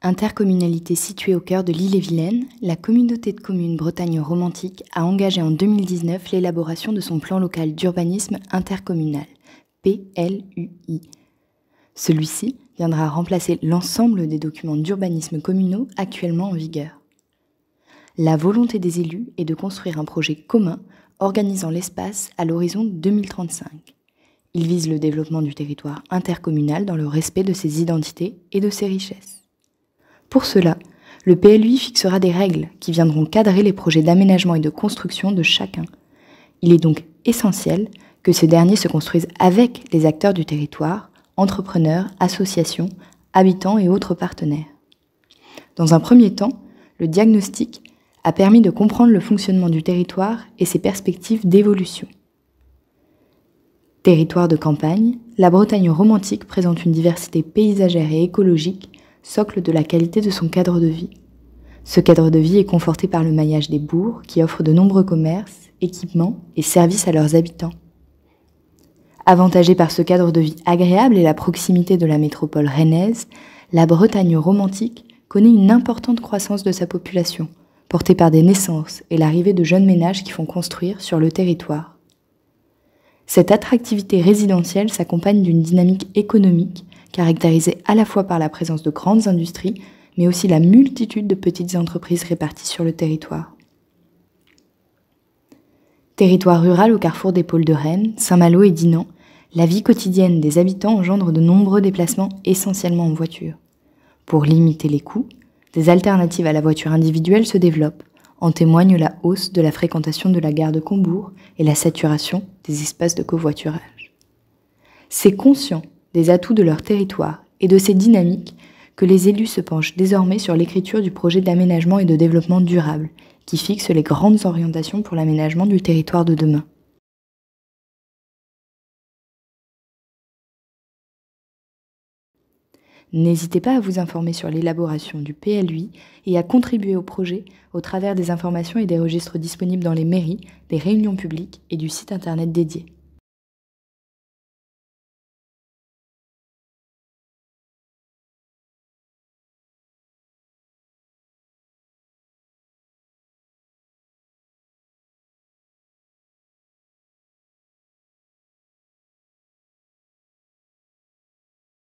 Intercommunalité située au cœur de l'Ille-et-Vilaine, la communauté de communes Bretagne Romantique a engagé en 2019 l'élaboration de son plan local d'urbanisme intercommunal, PLUI. Celui-ci viendra remplacer l'ensemble des documents d'urbanisme communaux actuellement en vigueur. La volonté des élus est de construire un projet commun organisant l'espace à l'horizon 2035. Il vise le développement du territoire intercommunal dans le respect de ses identités et de ses richesses. Pour cela, le PLUI fixera des règles qui viendront cadrer les projets d'aménagement et de construction de chacun. Il est donc essentiel que ce dernier se construise avec les acteurs du territoire, entrepreneurs, associations, habitants et autres partenaires. Dans un premier temps, le diagnostic a permis de comprendre le fonctionnement du territoire et ses perspectives d'évolution. Territoire de campagne, la Bretagne romantique présente une diversité paysagère et écologique, socle de la qualité de son cadre de vie. Ce cadre de vie est conforté par le maillage des bourgs qui offrent de nombreux commerces, équipements et services à leurs habitants. Avantagée par ce cadre de vie agréable et la proximité de la métropole rennaise, la Bretagne romantique connaît une importante croissance de sa population, portée par des naissances et l'arrivée de jeunes ménages qui font construire sur le territoire. Cette attractivité résidentielle s'accompagne d'une dynamique économique caractérisée à la fois par la présence de grandes industries, mais aussi la multitude de petites entreprises réparties sur le territoire. Territoire rural au carrefour des pôles de Rennes, Saint-Malo et Dinan, la vie quotidienne des habitants engendre de nombreux déplacements essentiellement en voiture. Pour limiter les coûts, des alternatives à la voiture individuelle se développent. En témoigne la hausse de la fréquentation de la gare de Combourg et la saturation des espaces de covoiturage. C'est conscient des atouts de leur territoire et de ces dynamiques que les élus se penchent désormais sur l'écriture du projet d'aménagement et de développement durable, qui fixe les grandes orientations pour l'aménagement du territoire de demain. N'hésitez pas à vous informer sur l'élaboration du PLUI et à contribuer au projet au travers des informations et des registres disponibles dans les mairies, des réunions publiques et du site internet dédié.